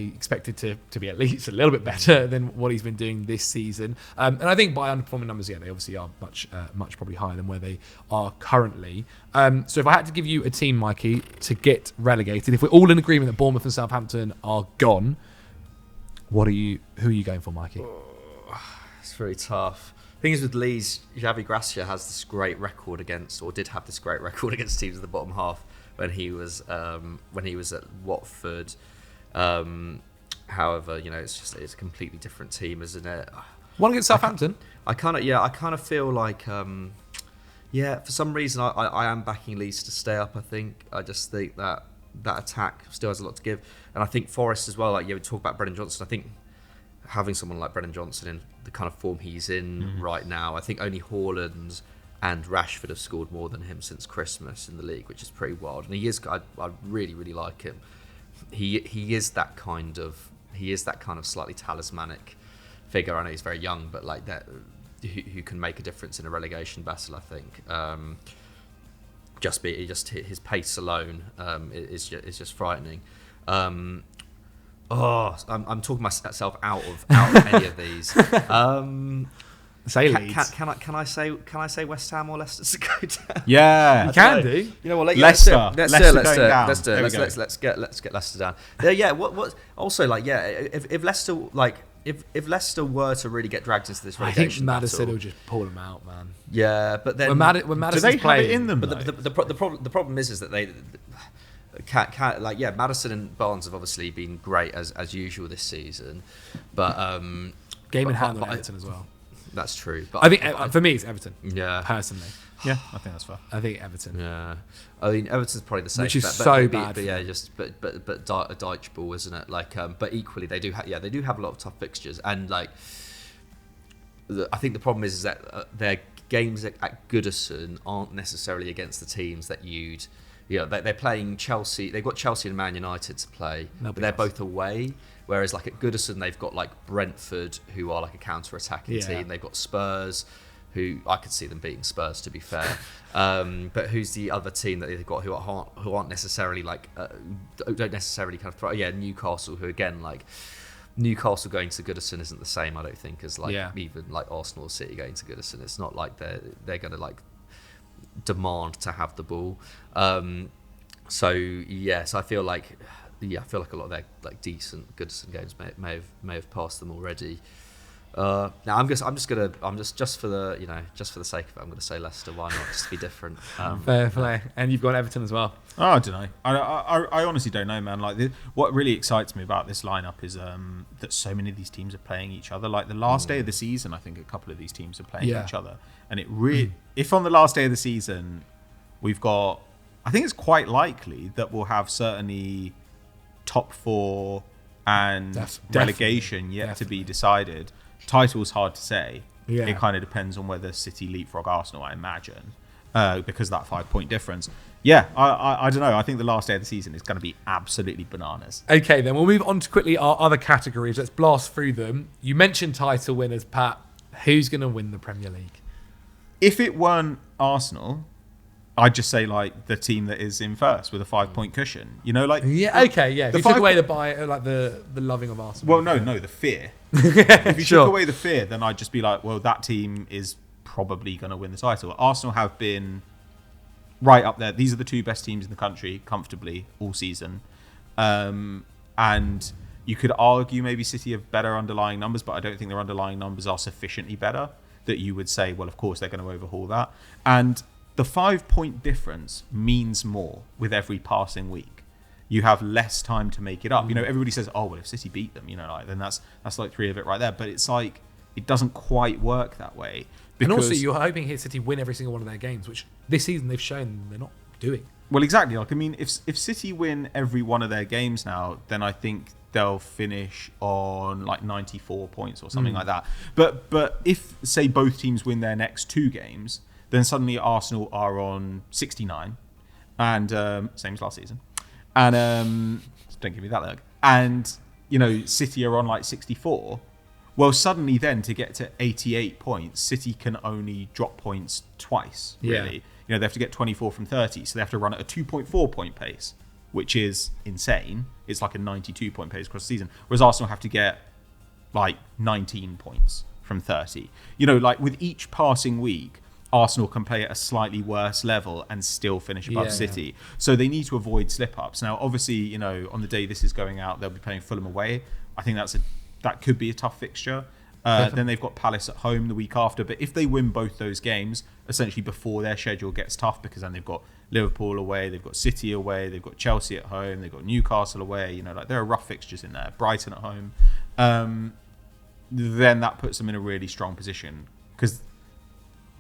expected to be at least a little bit better than what he's been doing this season. And I think by underperforming numbers, they obviously are much probably higher than where they are currently. So if I had to give you a team, Mikey, to get relegated, if we're all in agreement that Bournemouth and Southampton are gone, who are you going for, Mikey? It's very tough. The thing is with Leeds, Javi Gracia has this great record against, or did have this great record against teams in the bottom half when he was at Watford. However, it's a completely different team, isn't it? One against Southampton. I kind of feel like for some reason I am backing Leeds to stay up. I just think that attack still has a lot to give, and I think Forest as well. Like we talk about Brennan Johnson, I think having someone like Brennan Johnson in the kind of form he's in right now, I think only Haaland and Rashford have scored more than him since Christmas in the league, which is pretty wild. And he is, I really, really like him. He is that kind of slightly talismanic figure. I know he's very young, but like that, who can make a difference in a relegation battle. I think just his pace alone is just frightening. I'm talking myself out of any of these. Say Leeds. Can I say West Ham or Leicester to go down? Yeah, you can do. You know what? Leicester. Let's get Leicester down. Yeah. What? Also, if Leicester if Leicester were to really get dragged into this relegation, I think Madison will just pull them out, man. Yeah, but then when Madison's do they playing, have it in them? But the problem is that they. Madison and Barnes have obviously been great as usual this season, but game in hand on Everton as well. That's true. But I think for me it's Everton. Yeah, personally. Yeah, I think that's fair. I think Everton. Yeah, I mean Everton's probably the same. Which is so bad. But yeah, but a Dyche ball, isn't it? But equally they do have a lot of tough fixtures, and I think the problem is that their games at Goodison aren't necessarily against the teams that you'd. They're playing Chelsea. They've got Chelsea and Man United to play, but they're both away. Whereas at Goodison, they've got Brentford, who are a counter-attacking team. They've got Spurs, who I could see them beating Spurs, to be fair. But who's the other team that they've got who aren't necessarily don't necessarily kind of throw? Yeah, Newcastle, who again Newcastle going to Goodison isn't the same, I don't think, as even Arsenal or City going to Goodison. It's not like they're going to demand to have the ball. So I feel like a lot of their decent Goodison games may have passed them already. Now I'm just for the sake of it, I'm going to say Leicester. Why not? Just to be different. Fair play. And you've got Everton as well. Oh, I don't know. I honestly don't know, man. What really excites me about this lineup is that so many of these teams are playing each other. The last day of the season, I think a couple of these teams are playing each other, and it really. If on the last day of the season, we've got, I think it's quite likely that we'll have certainly top 4 and relegation yet to be decided. Title's hard to say. Yeah. It kind of depends on whether City leapfrog Arsenal, I imagine, because of that 5-point difference. Yeah, I don't know. I think the last day of the season is going to be absolutely bananas. Okay, then we'll move on to quickly our other categories. Let's blast through them. You mentioned title winners, Pat. Who's going to win the Premier League? If it weren't Arsenal, I'd just say the team that is in first with a 5-point cushion. If you took away the loving of Arsenal. Well, no, the fear. If you took away the fear, then I'd just be that team is probably going to win the title. Arsenal have been right up there. These are the 2 best teams in the country comfortably all season, and you could argue maybe City have better underlying numbers, but I don't think their underlying numbers are sufficiently better that you would say, well, of course they're going to overhaul that. And the 5-point difference means more with every passing week. You have less time to make it up. Everybody says, oh, well, if City beat them, then that's 3 of it right there. But it's it doesn't quite work that way. And also, you're hoping here City win every single one of their games, which this season they've shown they're not doing. Well, exactly. Like, I mean, if City win every one of their games now, then I think they'll finish on like 94 points or something like that. But if, say, both teams win their next 2 games, then suddenly Arsenal are on 69, and same as last season. And don't give me that look. And City are on like 64. Well, suddenly then to get to 88 points, City can only drop points twice. Really, they have to get 24 from 30, so they have to run at a 2.4 point pace, which is insane. It's like a 92 point pace across the season. Whereas Arsenal have to get like 19 points from 30. Like with each passing week, Arsenal can play at a slightly worse level and still finish above City. So they need to avoid slip-ups. Now, obviously, on the day this is going out, they'll be playing Fulham away. I think that could be a tough fixture. Then they've got Palace at home the week after. But if they win both those games, essentially before their schedule gets tough, because then they've got Liverpool away, they've got City away, they've got Chelsea at home, they've got Newcastle away. Like there are rough fixtures in there. Brighton at home. Then that puts them in a really strong position, because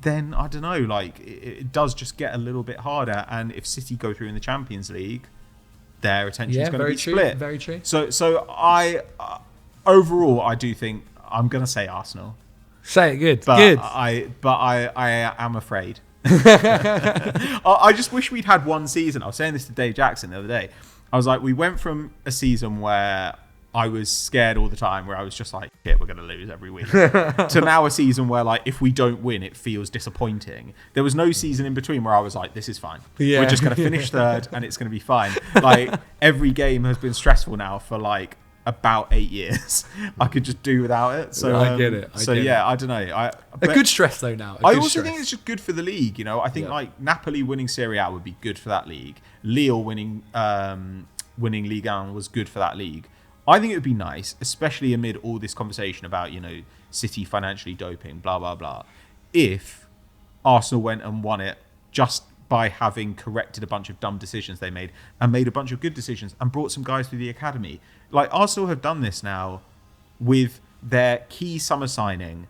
then I don't know, like it does just get a little bit harder. And if City go through in the Champions League, their attention is going to be split. Very true. So I overall I do think I'm going to say Arsenal. Say it good. But good. I am afraid. I just wish we'd had one season. I was saying this to Dave Jackson the other day. I was like, we went from a season where I was scared all the time, where I was just like, shit, we're going to lose every week, to now a season where, like, if we don't win, it feels disappointing. There was no season in between where I was like, this is fine. Yeah. We're just going to finish third and it's going to be fine. Like, every game has been stressful now for, like, about 8 years. I could just do without it. So I get it. I don't know. A good stress, though, now. I also think it's just good for the league. I think, like, Napoli winning Serie A would be good for that league. Lille winning Ligue 1 was good for that league. I think it would be nice, especially amid all this conversation about, City financially doping, blah, blah, blah, if Arsenal went and won it just by having corrected a bunch of dumb decisions they made and made a bunch of good decisions and brought some guys through the academy. Like, Arsenal have done this now with their key summer signing,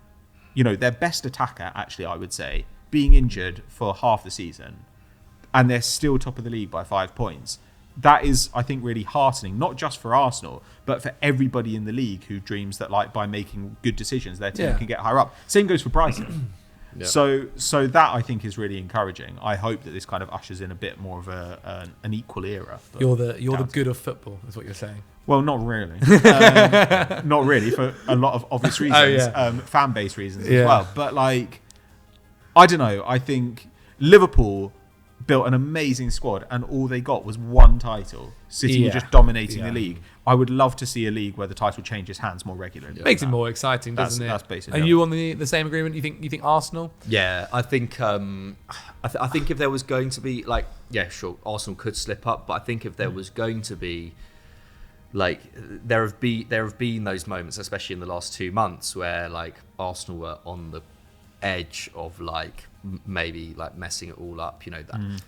their best attacker, actually, I would say, being injured for half the season, and they're still top of the league by 5 points. That is, I think, really heartening, not just for Arsenal, but for everybody in the league who dreams that, like, by making good decisions, their team can get higher up. Same goes for Brighton. So that, I think, is really encouraging. I hope that this kind of ushers in a bit more of an equal era. You're the good of football, is what you're saying. Well, not really. Not really, for a lot of obvious reasons, fan base reasons as well. But, like, I don't know. I think Liverpool built an amazing squad, and all they got was one title. City were just dominating the league. I would love to see a league where the title changes hands more regularly. Makes it more exciting, doesn't it? That's basically. Are you on the same agreement? You think Arsenal? Yeah, I think I think if there was going to be, like, sure, Arsenal could slip up, but I think if there was going to be, like, there have been those moments, especially in the last 2 months, where, like, Arsenal were on the edge of, like, maybe, like, messing it all up.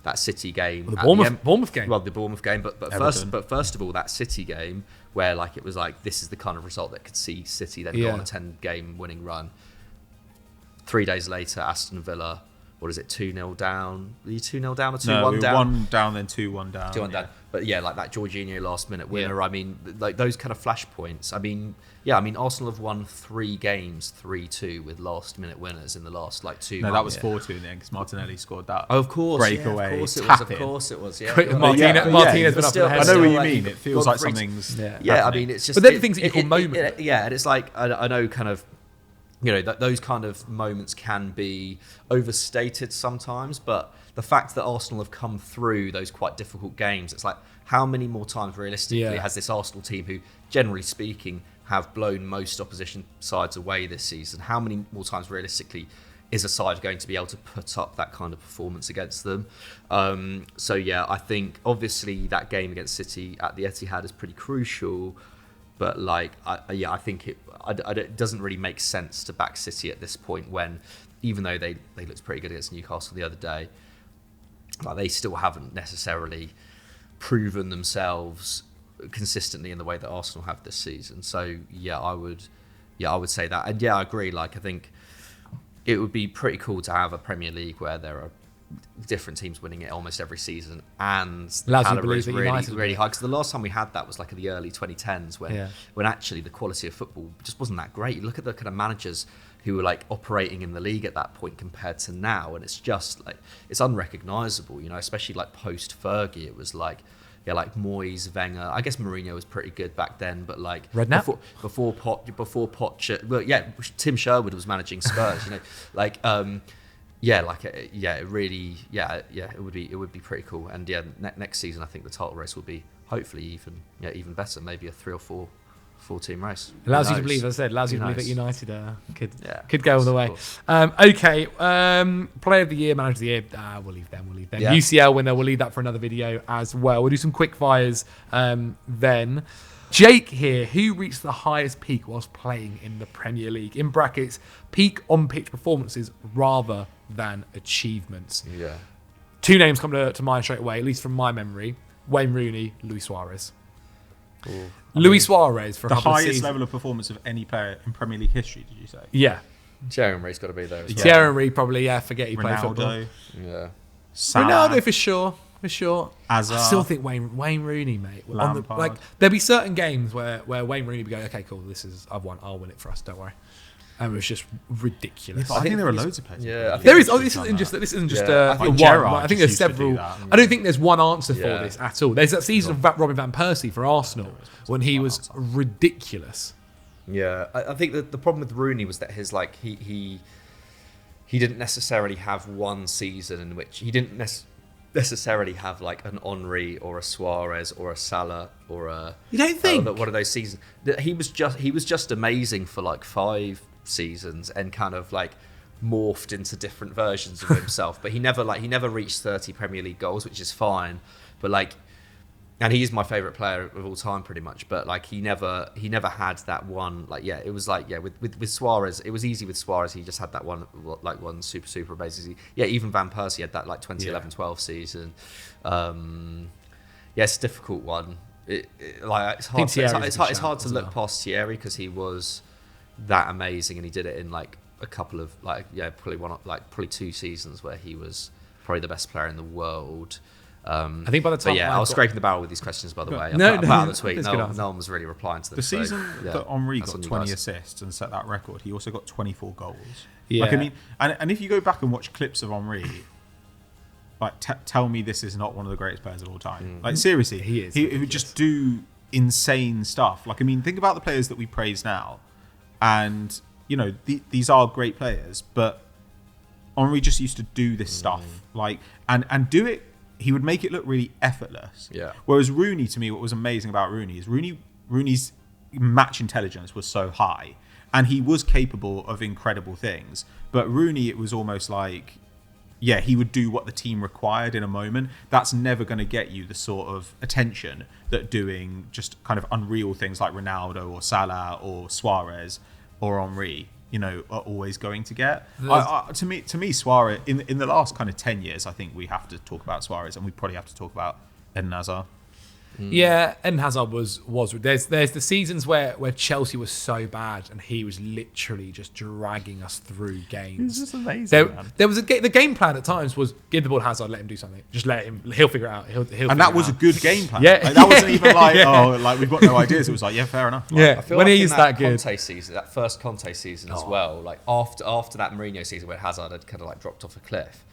That City game, Well, the Bournemouth game. Well, the Bournemouth game, but first of all, that City game where, like, it was like, this is the kind of result that could see City then go on a 10-game winning run. 3 days later, Aston Villa, what is it, 2-0 down? Were you 2-0 down or 2-1 down? No, we were 1 down, then 2-1 down. 2-1 down. But like that Jorginho last-minute winner. I mean, like, those kind of flashpoints. I mean, Arsenal have won 3 games 3-2 with last-minute winners in the last, like, 2 months. No, that was 4-2 in the end, because Martinelli scored that. Oh, of course, breakaway. Of course it was. Yeah, Martinez been up in the head. I know what you like, mean. It feels like something's. I mean, it's just. But they're the things that you call moments. And it's like, I know, kind of, those kind of moments can be overstated sometimes, but the fact that Arsenal have come through those quite difficult games, it's like, how many more times realistically has this Arsenal team, who, generally speaking, have blown most opposition sides away this season, how many more times realistically is a side going to be able to put up that kind of performance against them? I think obviously that game against City at the Etihad is pretty crucial, but, like, I think it doesn't really make sense to back City at this point, when, even though they looked pretty good against Newcastle the other day, like, they still haven't necessarily proven themselves consistently in the way that Arsenal have this season. So I would say that. And I agree. Like, I think it would be pretty cool to have a Premier League where there are different teams winning it almost every season, and the Allows you to caliber believe is that really, United will really do it. high. Because the last time we had that was like in the early 2010s when actually the quality of football just wasn't that great. You look at the kind of managers who were like operating in the league at that point compared to now, and it's just like it's unrecognisable, you know, especially like post Fergie. It was like like Moyes, Wenger. I guess Mourinho was pretty good back then, but like Redknapp? before Poch, well, yeah, Tim Sherwood was managing Spurs, you know, like it really, it would be pretty cool. And yeah, next season I think the title race will be hopefully even better, maybe a 3 or 4 team race. Allows you to believe, as I said, allows you to believe that knows? United could Of go all course, the of way. course. Player of the year, manager of the year, we'll leave them. Yeah. UCL winner, we'll leave that for another video as well. We'll do some quick fires then. Jake here, who reached the highest peak whilst playing in the Premier League? In brackets, peak on-pitch performances rather than achievements. Yeah. 2 names come to mind straight away, at least from my memory. Wayne Rooney, Luis Suarez. Ooh. Luis Suarez for a The couple of highest seasons. level of performance of any player in Premier League history, did you say? Yeah. Thierry Henry's got to be there as well. Thierry Henry probably, forget he played football. Ronaldo, Yeah. Salah, Ronaldo for sure. Hazard. I still think Wayne Rooney, mate. Lampard. There'd be certain games where Wayne Rooney would go, okay, cool, I've won, I'll win it for us, don't worry. And it was just ridiculous. But I think there are loads of players. Yeah, I think There is. who've This done isn't just. that. This isn't just Yeah. one. Gerrard I think just there's used to several. do that. I don't think there's one answer for Yeah. this at all. There's that season of Robin van Persie for Arsenal when he was ridiculous. Yeah, I think that the problem with Rooney was that his like he didn't necessarily have one season in which he didn't necessarily have like an Henry or a Suarez or a Salah or a You don't think? one of those seasons. That he was just amazing for like 5 seasons and kind of like morphed into different versions of himself. But he never reached 30 Premier League goals, which is fine. But like. And he is my favourite player of all time, pretty much. But like he never had that one. Like it was like with Suarez, it was easy with Suarez. He just had that one super basically. Yeah, even Van Persie had that like 2011-12 season. It's a difficult one. It's hard to look past Thierry because he was that amazing and he did it in like a couple of probably 2 seasons where he was probably the best player in the world. I think by the time I was scraping the barrel with these questions, by the way. No, I put out the tweet. that's good No answer. one was really replying to them. The season that Henry that's got on you 20 guys. assists and set that record, he also got 24 goals. Yeah. Like, I mean, and if you go back and watch clips of Henry, like, tell me this is not one of the greatest players of all time. Like, seriously, He is. He would just do insane stuff. Like, I mean, think about the players that we praise now, and you know, these are great players, but Henry just used to do this stuff, like, and do it. He would make it look really effortless. Yeah. Whereas Rooney, to me, what was amazing about Rooney is Rooney's match intelligence was so high, and he was capable of incredible things. But Rooney, it was almost like, yeah, he would do what the team required in a moment. That's never going to get you the sort of attention that doing just kind of unreal things like Ronaldo or Salah or Suarez or Henry, you know, are always going to get. To me, Suarez in the last kind of 10 years, I think we have to talk about Suarez, and we probably have to talk about Eden Hazard. Yeah, Eden Hazard was there's the seasons where Chelsea was so bad and he was literally just dragging us through games. He's just amazing, man. There was the game plan at times was give the ball to Hazard, let him do something. Just let him, he'll figure it out. And that was a good game plan. Yeah. Like, that wasn't even like, Yeah. like we've got no ideas. It was like, yeah, fair enough. Like, Yeah. I feel When like he's in that good. Conte season, that first Conte season as well, like after that Mourinho season where Hazard had kind of like dropped off a cliff,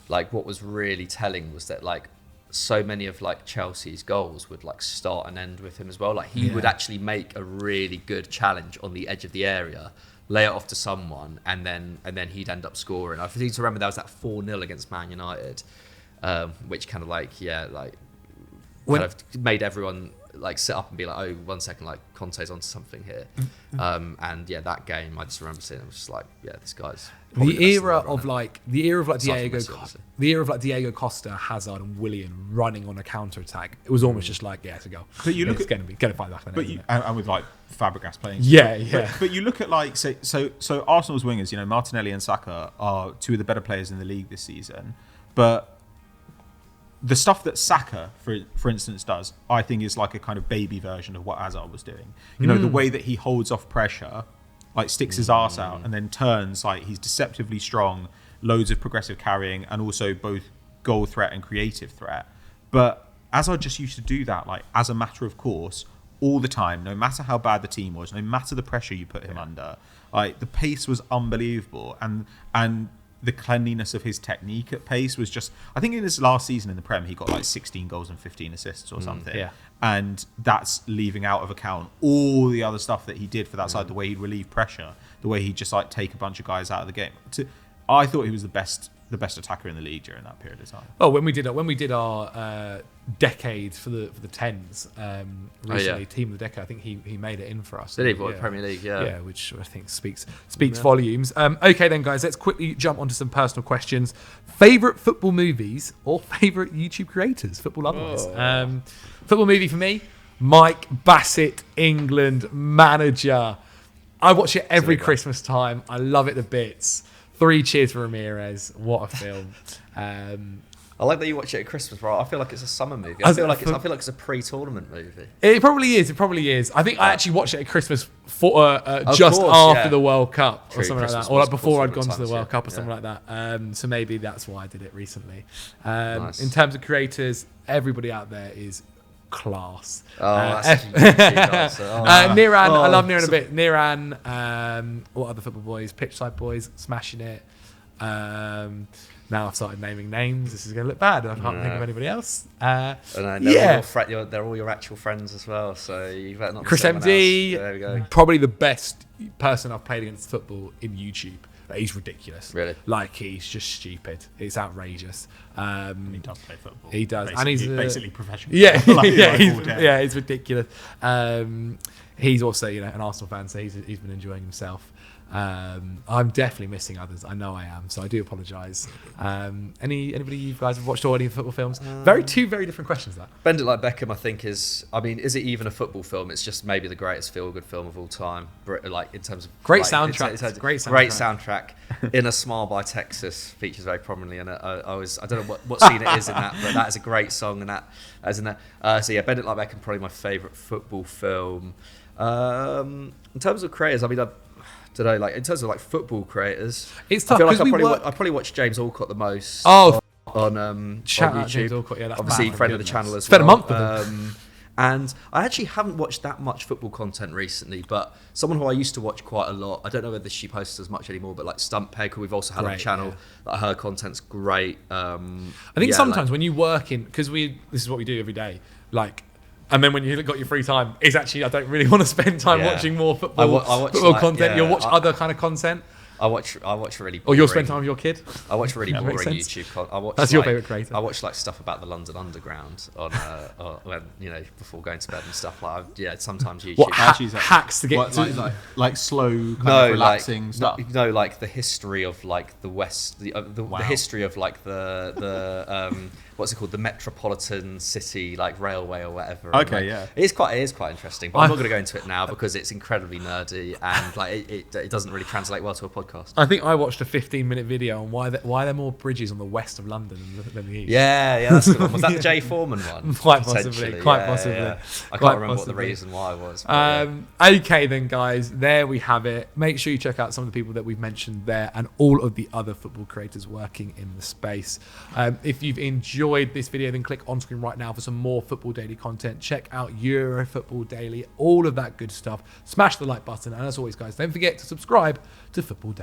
like what was really telling was that like so many of like Chelsea's goals would like start and end with him as well. Like he would actually make a really good challenge on the edge of the area, lay it off to someone, and then he'd end up scoring. I seem to remember there was that 4-0 against Man United, which kind of like kind of made everyone like sit up and be like, oh, 1 second, like Conte's onto something here. And yeah, that game I just remember seeing it was just like, yeah, this guy's probably the best in era world of right now. like Diego Messi, obviously. Diego Costa, Hazard, and Willian running on a counter attack. It was almost just like, yeah, it's a goal. But you look it's at- gonna find that. But you, and with like Fabregas playing. Yeah. But you look at like so Arsenal's wingers, you know, Martinelli and Saka are 2 of the better players in the league this season. But the stuff that Saka, for instance, does, I think is like a kind of baby version of what Hazard was doing. You know, the way that he holds off pressure, like sticks his arse out and then turns, like he's deceptively strong loads of progressive carrying, and also both goal threat and creative threat. But as I just used to do that, like as a matter of course, all the time, no matter how bad the team was, no matter the pressure you put him under, like the pace was unbelievable, and the cleanliness of his technique at pace was just. I think in his last season in the Prem, he got like 16 goals and 15 assists or something. Yeah. And that's leaving out of account all the other stuff that he did for that side, the way he'd relieve pressure, the way he'd just like take a bunch of guys out of the game. I thought he was the best attacker in the league during that period of time. Oh, when we did our decades for the tens recently, team of the decade, I think he made it in for us. Did he? Premier League, yeah, which I think speaks volumes. Okay, then, guys, let's quickly jump onto some personal questions. Favorite football movies or favorite YouTube creators, football otherwise? Football movie for me, Mike Bassett, England manager. I watch it every Christmas time. I love it to bits. 3 Cheers for Ramirez. What a film. I like that you watch it at Christmas, bro. I feel like it's a summer movie. I feel like it's a pre-tournament movie. It probably is. I think I actually watched it at Christmas just after the World Cup or something like that, or like before I'd gone to the World Cup or something like that. So maybe that's why I did it recently. Nice. In terms of creators, everybody out there is class. That's Niran, I love Niran a bit. Niran, what other football boys? Pitchside boys, smashing it. Now I've started naming names. This is going to look bad. I can't think of anybody else. They're all your actual friends as well, so you better not. Chris MD, there we go. Probably the best person I've played against football in YouTube. He's ridiculous. Really? Like, he's just stupid. It's outrageous. He does play football. He does. Basically, and he's basically professional. Yeah, Like he's ridiculous. He's also, an Arsenal fan, so he's been enjoying himself. I'm definitely missing others. I know I am, so I do apologise. Anybody you guys have watched all any football films? Two very different questions. That Bend It Like Beckham, I think is it even a football film? It's just maybe the greatest feel-good film of all time. Like in terms of great soundtrack, great soundtrack. In a Smile by Texas features very prominently in it. I don't know what scene it is in that, but that is a great song, and that as in that. So yeah, Bend It Like Beckham, probably my favourite football film. In terms of creators, I mean, today, like in terms of like football creators, it's tough. I feel like I probably watch James Alcott the most. On YouTube. James Alcott, yeah, that's obviously friend of the channel as well. Spent a month with him. And I actually haven't watched that much football content recently, but someone who I used to watch quite a lot, I don't know whether she posts as much anymore, but like Stump Peg, who we've also had on the channel, like her content's great. I think sometimes when you work in, because this is what we do every day, like. And then when you've got your free time, it's actually, I don't really want to spend time watching more football, football content. You'll watch other kind of content. I watch really boring. Or you'll spend time with your kid. I watch really boring YouTube content. That's your favourite creator. I watch like stuff about the London Underground on when before going to bed and stuff like. Sometimes YouTube. What hacks to get to like slow kind of relaxing stuff. No, like the history of like the West, the history of like the what's it called, the Metropolitan City like railway or whatever. Okay, yeah. It is quite interesting, but I'm not going to go into it now because it's incredibly nerdy and like it doesn't really translate well to a podcast. I think I watched a 15-minute video on why there are more bridges on the west of London than the east. Yeah, that's the one. Was that the Jay Foreman one? Quite possibly. I can't remember what the reason why was. Okay then, guys, there we have it. Make sure you check out some of the people that we've mentioned there and all of the other football creators working in the space. If you've enjoyed this video, then click on screen right now for some more Football Daily content. Check out Euro Football Daily, all of that good stuff. Smash the like button, and as always, guys, don't forget to subscribe to Football Daily.